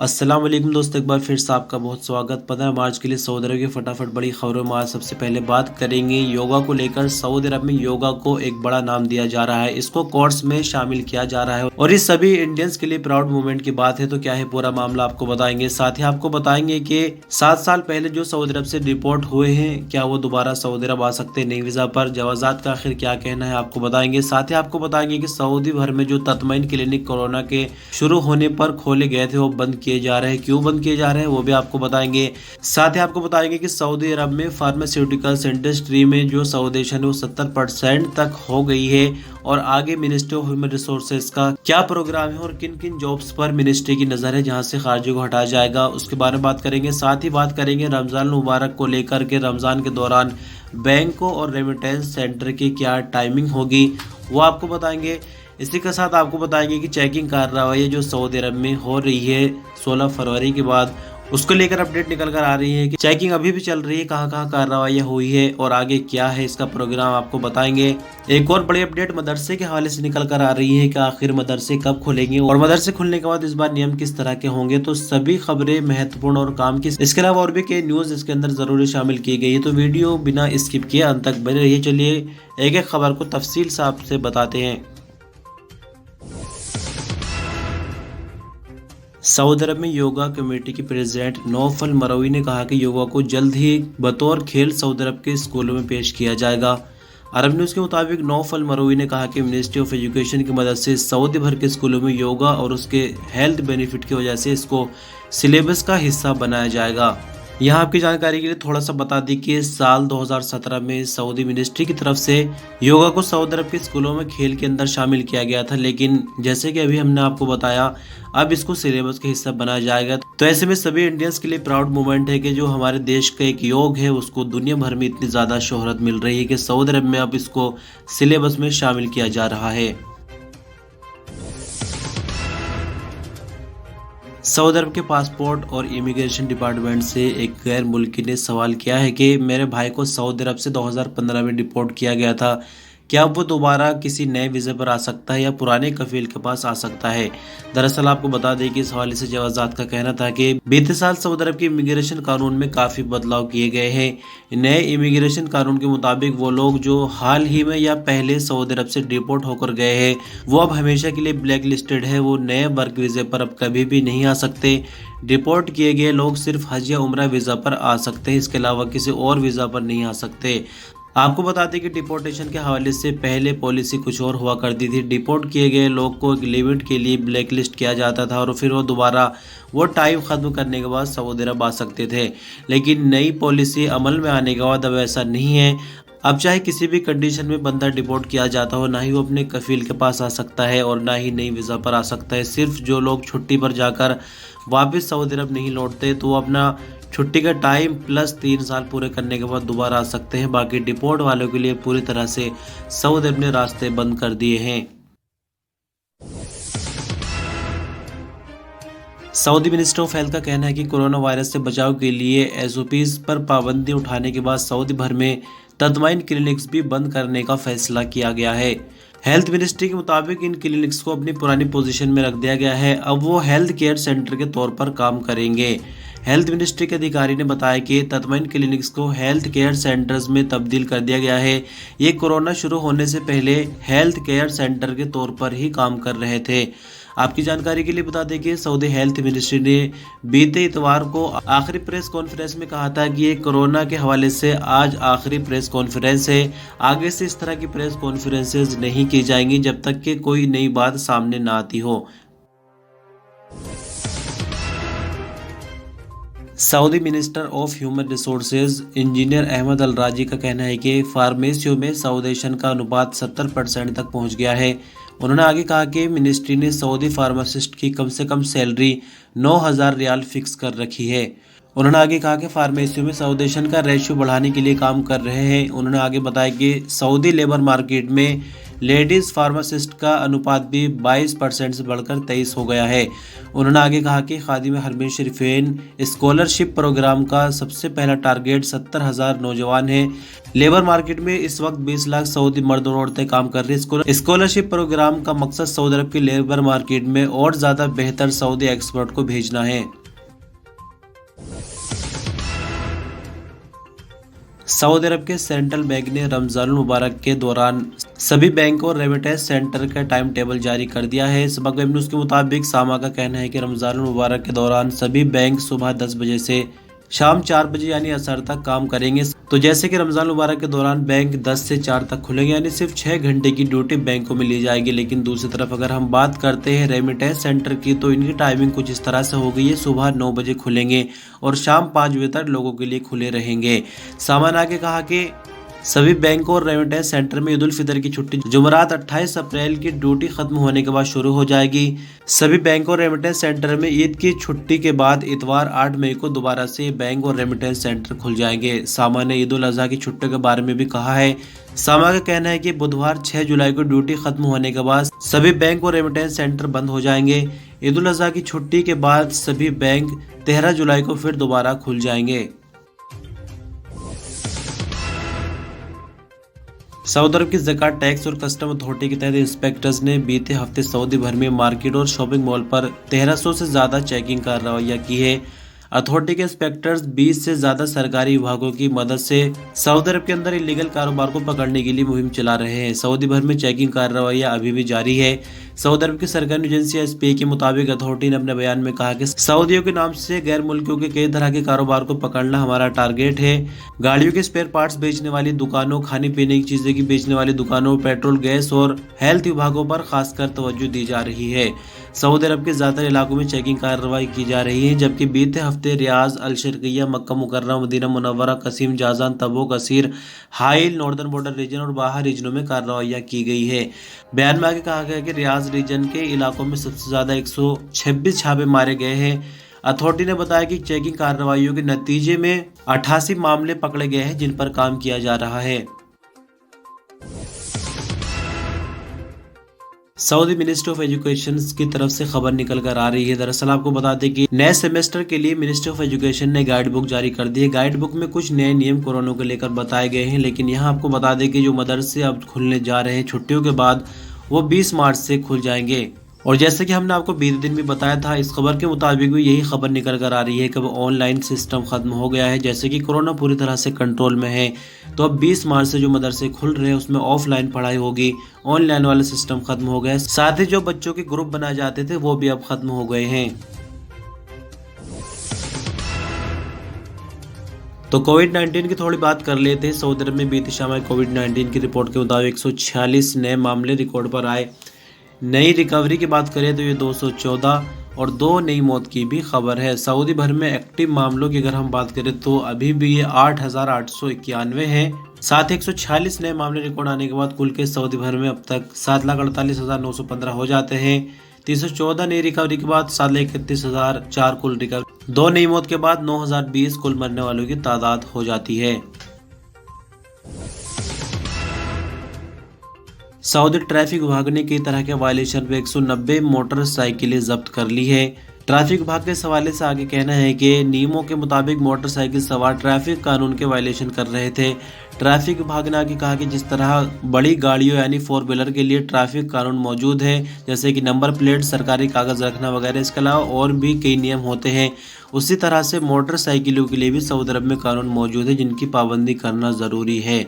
अस्सलाम वालेकुम दोस्तों, एक बार फिर से आपका बहुत स्वागत। 15 मार्च के लिए सऊदी अरब की फटाफट बड़ी खबरों में आज सबसे पहले बात करेंगे योगा को लेकर। सऊदी अरब में योगा को एक बड़ा नाम दिया जा रहा है, इसको कोर्स में शामिल किया जा रहा है और इस सभी इंडियंस के लिए प्राउड मोमेंट की बात है। तो क्या है पूरा मामला आपको बताएंगे। साथ ही आपको बताएंगे कि 7 साल पहले जो सऊदी अरब से डिपोर्ट हुए हैं, क्या वो दोबारा सऊदी अरब आ सकते हैं नई वीजा पर। जवाजात का आखिर क्या कहना है आपको बताएंगे। साथ ही आपको बताएंगे कि सऊदी भर में जो तत्माइन क्लिनिक कोरोना के शुरू होने पर खोले गए थे वो बंद किए जा रहे हैं, क्यों बंद किए जा रहे हैं वो भी आपको बताएंगे। साथ ही आपको बताएंगे कि सऊदी अरब में फार्मास्यूटिकल्स इंडस्ट्री में जो सऊदेशन है वो 70% तक हो गई है और आगे मिनिस्ट्री ऑफ ह्यूमन रिसोर्सेज का क्या प्रोग्राम है और किन किन जॉब्स पर मिनिस्ट्री की नजर है जहां से खारिजी को हटाया जाएगा, उसके बारे में बात करेंगे। साथ ही बात करेंगे रमजान मुबारक को लेकर के रमजान के दौरान बैंकों और रेमिटेंस सेंटर की क्या टाइमिंग होगी वो आपको बताएंगे। इसी के साथ आपको बताएंगे कि चेकिंग कार्रवाई जो सऊदी अरब में हो रही है 16 फरवरी के बाद, उसको लेकर अपडेट निकल कर आ रही है कि चेकिंग अभी भी चल रही है, कहां कहां कार्रवाई हुई है और आगे क्या है इसका प्रोग्राम आपको बताएंगे। एक और बड़ी अपडेट मदरसे के हवाले से निकल कर आ रही है कि आखिर मदरसे कब खुलेंगे और मदरसे खुलने के बाद इस बार नियम किस तरह के होंगे। तो सभी खबरें महत्वपूर्ण और काम की, इसके अलावा और भी कई न्यूज इसके अंदर जरूरी शामिल की गई है। तो वीडियो बिना स्किप किए अंत तक बने रहिए। चलिए एक एक खबर को तफसील से आपसे बताते हैं। सऊदी अरब में योगा कमेटी की प्रेसिडेंट नौफल मरवी ने कहा कि योगा को जल्द ही बतौर खेल सऊदी अरब के स्कूलों में पेश किया जाएगा। अरब न्यूज़ के मुताबिक नौफल मरवी ने कहा कि मिनिस्ट्री ऑफ एजुकेशन की मदद से सऊदी भर के स्कूलों में योगा और उसके हेल्थ बेनिफिट की वजह से इसको सिलेबस का हिस्सा बनाया जाएगा। यहाँ आपकी जानकारी के लिए थोड़ा सा बता दी कि साल 2017 में सऊदी मिनिस्ट्री की तरफ से योगा को सऊदी अरब के स्कूलों में खेल के अंदर शामिल किया गया था, लेकिन जैसे कि अभी हमने आपको बताया अब इसको सिलेबस का हिस्सा बनाया जाएगा। तो ऐसे में सभी इंडियंस के लिए प्राउड मोमेंट है कि जो हमारे देश का एक योग है उसको दुनिया भर में इतनी ज़्यादा शोहरत मिल रही है कि सऊदी अरब में अब इसको सिलेबस में शामिल किया जा रहा है। सऊदी अरब के पासपोर्ट और इमिग्रेशन डिपार्टमेंट से एक गैर मुल्की ने सवाल किया है कि मेरे भाई को सऊदी अरब से 2015 में डिपोर्ट किया गया था, क्या वो दोबारा किसी नए वीज़े पर आ सकता है या पुराने कफील के पास आ सकता है। दरअसल आपको बता दें कि इस हवाले से जवाजात का कहना था कि बीते साल सऊदी अरब के इमिग्रेशन कानून में काफ़ी बदलाव किए गए हैं। नए इमिग्रेशन कानून के मुताबिक वो लोग जो हाल ही में या पहले सऊदी अरब से डिपोर्ट होकर गए हैं वो अब हमेशा के लिए ब्लैक लिस्टेड है, वो नए वर्क वीज़े पर अब कभी भी नहीं आ सकते। डिपोर्ट किए गए लोग सिर्फ हज या उम्रा वीज़ा पर आ सकते हैं, इसके अलावा किसी और वीज़ा पर नहीं आ सकते। आपको बता दें कि डिपोर्टेशन के हवाले से पहले पॉलिसी कुछ और हुआ करती थी। डिपोर्ट किए गए लोग को एक लिमिट के लिए ब्लैक लिस्ट किया जाता था और फिर वो दोबारा वो टाइम ख़त्म करने के बाद सऊदी अरब आ सकते थे, लेकिन नई पॉलिसी अमल में आने के बाद अब ऐसा नहीं है। अब चाहे किसी भी कंडीशन में बंदा डिपोर्ट किया जाता हो, ना ही वो अपने कफील के पास आ सकता है और ना ही नई वीज़ा पर आ सकता है। सिर्फ जो लोग छुट्टी पर जाकर वापस सऊदी अरब नहीं लौटते तो वो अपना छुट्टी का टाइम प्लस 3 साल पूरे करने के बाद दोबारा आ सकते हैं। बाकी डिपोर्ट वालों के लिए पूरी तरह से सऊदी अरब ने रास्ते बंद कर दिए हैं। सऊदी मिनिस्टर ऑफ हेल्थ का कहना है कि कोरोना वायरस से बचाव के लिए एसओपीज पर पाबंदी उठाने के बाद सऊदी भर में तदमाइन क्लिनिक्स भी बंद करने का फैसला किया गया है। हेल्थ मिनिस्ट्री के मुताबिक इन क्लिनिक्स को अपनी पुरानी पोजीशन में रख दिया गया है, अब वो हेल्थ केयर सेंटर के तौर पर काम करेंगे। हेल्थ मिनिस्ट्री के अधिकारी ने बताया कि तदमाइन क्लिनिक्स को हेल्थ केयर सेंटर्स में तब्दील कर दिया गया है। ये कोरोना शुरू होने से पहले हेल्थ केयर सेंटर के तौर पर ही काम कर रहे थे। आपकी जानकारी के लिए बता दें कि सऊदी हेल्थ मिनिस्ट्री ने बीते इतवार को आखिरी प्रेस कॉन्फ्रेंस में कहा था कि ये कोरोना के हवाले से आज आखिरी प्रेस कॉन्फ्रेंस है, आगे से इस तरह की प्रेस कॉन्फ्रेंसेज नहीं की जाएंगी जब तक कि कोई नई बात सामने ना आती हो। Saudi minister of human resources engineer Ahmed Al Rajhi का कहना है कि फार्मेसियों में सऊदेशन का अनुपात 70% तक पहुंच गया है। उन्होंने आगे कहा कि मिनिस्ट्री ने सऊदी फार्मासिस्ट की कम से कम सैलरी 9,000 रियाल फिक्स कर रखी है। उन्होंने आगे कहा कि फार्मेसियों में सऊदेशन का रेशियो बढ़ाने के लिए काम कर रहे हैं। उन्होंने आगे बताया कि सऊदी लेबर मार्केट में लेडीज फार्मासिस्ट का अनुपात भी 22% से बढ़कर 23 हो गया है। उन्होंने आगे कहा कि खादिम हरमैन शरीफैन स्कॉलरशिप प्रोग्राम का सबसे पहला टारगेट 70,000 नौजवान है। लेबर मार्केट में इस वक्त 20 लाख सऊदी मर्द और औरतें काम कर रही है। स्कॉलरशिप प्रोग्राम का मकसद सऊदी अरब की लेबर मार्केट में और ज्यादा बेहतर सऊदी एक्सपर्ट को भेजना है। सऊदी अरब के सेंट्रल बैंक ने रमजान मुबारक के दौरान सभी बैंक और रेमिटेंस सेंटर का टाइम टेबल जारी कर दिया है। सबक वेब न्यूज के मुताबिक सामा का कहना है कि रमजान मुबारक के दौरान सभी बैंक सुबह 10 बजे से शाम 4 बजे यानी असर तक काम करेंगे। तो जैसे कि रमजान मुबारक के दौरान बैंक 10 से 4 तक खुलेंगे, यानी सिर्फ 6 घंटे की ड्यूटी बैंकों में ली जाएगी। लेकिन दूसरी तरफ अगर हम बात करते हैं रेमिटेंस सेंटर की, तो इनकी टाइमिंग कुछ इस तरह से हो गई है। सुबह 9 बजे खुलेंगे और शाम 5 बजे तक लोगों के लिए खुले रहेंगे। सामान आगे कहा कि सभी बैंकों और रेमिटेंस सेंटर में ईद उल फितर की छुट्टी जुमेरात 28 अप्रैल की ड्यूटी खत्म होने के बाद शुरू हो जाएगी। सभी बैंक और रेमिटेंस सेंटर में ईद की छुट्टी के बाद इतवार 8 मई को दोबारा से बैंक और रेमिटेंस सेंटर खुल जाएंगे। सामा ने ईद उल अजहा की छुट्टी के बारे में भी कहा है। सामा का कहना है कि बुधवार 6 जुलाई को ड्यूटी खत्म होने के बाद सभी बैंक और रेमिटेंस सेंटर बंद हो जाएंगे। ईद उल अजहा की छुट्टी के बाद सभी बैंक 13 जुलाई को फिर दोबारा खुल जाएंगे। सऊदी अरब की ज़कात टैक्स और कस्टम अथॉरिटी के तहत इंस्पेक्टर्स ने बीते हफ्ते सऊदी भर में मार्केट और शॉपिंग मॉल पर 1300 से ज़्यादा चेकिंग का रवैया की है। अथॉरिटी के इंस्पेक्टर्स 20 से ज़्यादा सरकारी विभागों की मदद से सऊदी अरब के अंदर इलीगल कारोबार को पकड़ने के लिए मुहिम चला रहे हैं। सऊदी भर में चेकिंग का रवैया अभी भी जारी है। सऊदी अरब की सरकारी एजेंसी एसपीए के मुताबिक अथॉरिटी ने अपने बयान में कहा कि सऊदियों के नाम से गैर मुल्कियों के कई तरह के कारोबार को पकड़ना हमारा टारगेट है। गाड़ियों के स्पेयर पार्ट्स बेचने वाली दुकानों, खाने पीने की चीजें की बेचने वाली दुकानों, पेट्रोल, गैस और हेल्थ विभागों पर खासकर तवज्जो दी जा रही है। सऊदी अरब के ज्यादातर इलाकों में चेकिंग कार्रवाई की जा रही है, जबकि बीते हफ्ते Riyadh, Al Sharqiya, Makkah Mukarramah, Madinah Munawwarah, Qassim, Jazan, Tabuk, Asir, Hail, northern border region और बाहर रीजनों में कार्रवाइयाँ की गई है। बयान में आगे कहा गया कि रियाज रीजन के इलाकों में सबसे ज्यादा 126 छापे मारे गए हैं। अथॉरिटी ने बताया कि चेकिंग कार्रवाइयों के नतीजे में 88 मामले पकड़े गए हैं जिन पर काम किया जा रहा है। सऊदी मिनिस्ट्री ऑफ एजुकेशन की तरफ से खबर निकल कर आ रही है। दरअसल आपको बता दें कि नए सेमेस्टर के लिए मिनिस्ट्री ऑफ एजुकेशन ने गाइड बुक जारी कर दी है। गाइड बुक में कुछ नए नियम कोरोना को लेकर बताए गए हैं, लेकिन यहाँ आपको बता दें कि जो मदरसे अब खुलने जा रहे हैं छुट्टियों के बाद, वो 20 मार्च से खुल जाएंगे। और जैसे कि हमने आपको बीते दिन भी बताया था, इस खबर के मुताबिक भी यही खबर निकल कर आ रही है कि ऑनलाइन सिस्टम खत्म हो गया है। जैसे कि कोरोना पूरी तरह से कंट्रोल में है, तो अब 20 मार्च से जो मदरसे खुल रहे हैं उसमें ऑफलाइन पढ़ाई होगी। ऑनलाइन वाला सिस्टम खत्म हो गया है। साथ ही जो बच्चों के ग्रुप बनाए जाते थे वो भी अब खत्म हो गए हैं। तो कोविड-19 की थोड़ी बात कर लेते हैं। सऊदी अरब में बीती शाम कोविड-19 की रिपोर्ट के मुताबिक 146 नए मामले रिकॉर्ड पर आए। नई रिकवरी की बात करें तो ये 214 और 2 नई मौत की भी खबर है। सऊदी भर में एक्टिव मामलों की अगर हम बात करें तो अभी भी ये 8,891 है। साथ ही 146 नए मामले रिकॉर्ड आने के बाद कुल के सऊदी भर में अब तक 7,48,915 हो जाते हैं। 314 नई रिकवरी के बाद 7,31,004 कुल रिकवरी, 2 नई मौत के बाद 9,020 कुल मरने वालों की तादाद हो जाती है। सऊदी ट्रैफिक विभाग ने कई तरह के वायलेशन पे 190 मोटरसाइकिलें जब्त कर ली है। ट्रैफिक विभाग के हवाले से आगे कहना है कि नियमों के मुताबिक मोटरसाइकिल सवार ट्रैफिक कानून के वायलेशन कर रहे थे। ट्रैफिक विभाग ने आगे कहा कि जिस तरह बड़ी गाड़ियों यानी 4 व्हीलर के लिए ट्रैफिक कानून मौजूद है, जैसे कि नंबर प्लेट, सरकारी कागज रखना वगैरह, इसके अलावा और भी कई नियम होते हैं, उसी तरह से मोटरसाइकिलों के लिए भी सऊदी अरब में कानून मौजूद है जिनकी पाबंदी करना ज़रूरी है।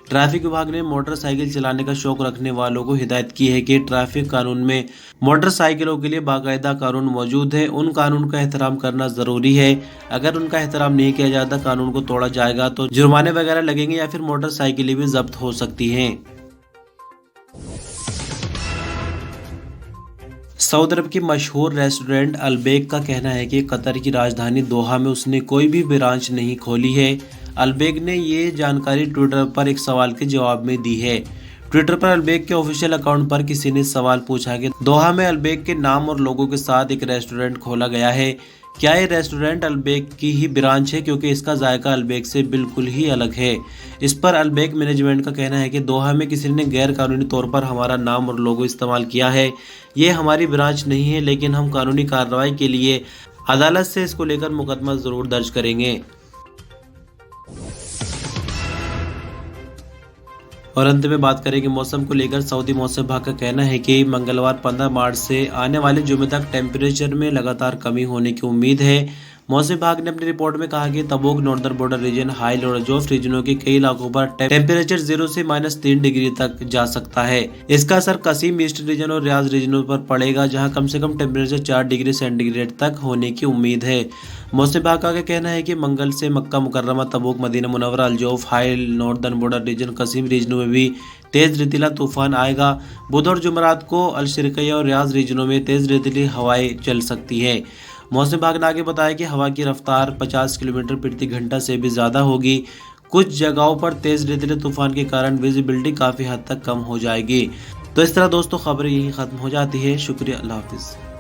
ट्रैफिक विभाग ने मोटरसाइकिल चलाने का शौक रखने वालों को हिदायत की है कि ट्रैफिक कानून में मोटरसाइकिलों के लिए बाकायदा कानून मौजूद है, उन कानून का एहतराम करना ज़रूरी है। अगर उनका एहतराम नहीं किया जाता, कानून को तोड़ा जाएगा तो जुर्माने वगैरह लगेंगे या फिर मोटरसाइकिलें भी जब्त हो सकती हैं। सऊदी अरब की मशहूर रेस्टोरेंट अलबेक का कहना है कि कतर की राजधानी दोहा में उसने कोई भी ब्रांच नहीं खोली है। अलबेक ने ये जानकारी ट्विटर पर एक सवाल के जवाब में दी है। ट्विटर पर अलबेक के ऑफिशियल अकाउंट पर किसी ने सवाल पूछा कि दोहा में अलबेक के नाम और लोगों के साथ एक रेस्टोरेंट खोला गया है, क्या ये रेस्टोरेंट अल्बेक की ही ब्रांच है, क्योंकि इसका जायका अल्बेक से बिल्कुल ही अलग है। इस पर अल्बेक मैनेजमेंट का कहना है कि दोहा में किसी ने गैर कानूनी तौर पर हमारा नाम और लोगो इस्तेमाल किया है। ये हमारी ब्रांच नहीं है, लेकिन हम कानूनी कार्रवाई के लिए अदालत से इसको लेकर मुकदमा जरूर दर्ज करेंगे। और अंत में बात करेंगे मौसम को लेकर। सऊदी मौसम विभाग का कहना है कि मंगलवार 15 मार्च से आने वाले जुमे तक टेम्परेचर में लगातार कमी होने की उम्मीद है। मौसम विभाग ने अपनी रिपोर्ट में कहा कि तबूक, नॉर्दर्न बॉर्डर रीजन, हाइल और जोफ रीजनों के कई इलाकों पर टेम्परेचर 0 से -3 डिग्री तक जा सकता है। इसका असर कसीम, ईस्ट रीजन और रियाज रीजनों पर पड़ेगा, जहां कम से कम टेम्परेचर 4 डिग्री सेंटीग्रेड तक होने की उम्मीद है। मौसम विभाग का कहना है कि मंगल से मक्का मुकर्रमा, तबूक, Medina Munawwarah, Al Jouf, Hail, northern border region, Qassim रीजनों में भी तेज रेतीला तूफान आएगा। बुध और जुमेरात को अलशरकिया और रियाज रीजनों में तेज रेतीली हवाएं चल सकती है। मौसम विभाग ने आगे बताया कि हवा की रफ्तार 50 किलोमीटर प्रति घंटा से भी ज़्यादा होगी। कुछ जगहों पर तेज रेतीले तूफान के कारण विजिबिलिटी काफ़ी हद तक कम हो जाएगी। तो इस तरह दोस्तों खबरें यही ख़त्म हो जाती है। शुक्रिया, अल्लाह हाफिज़।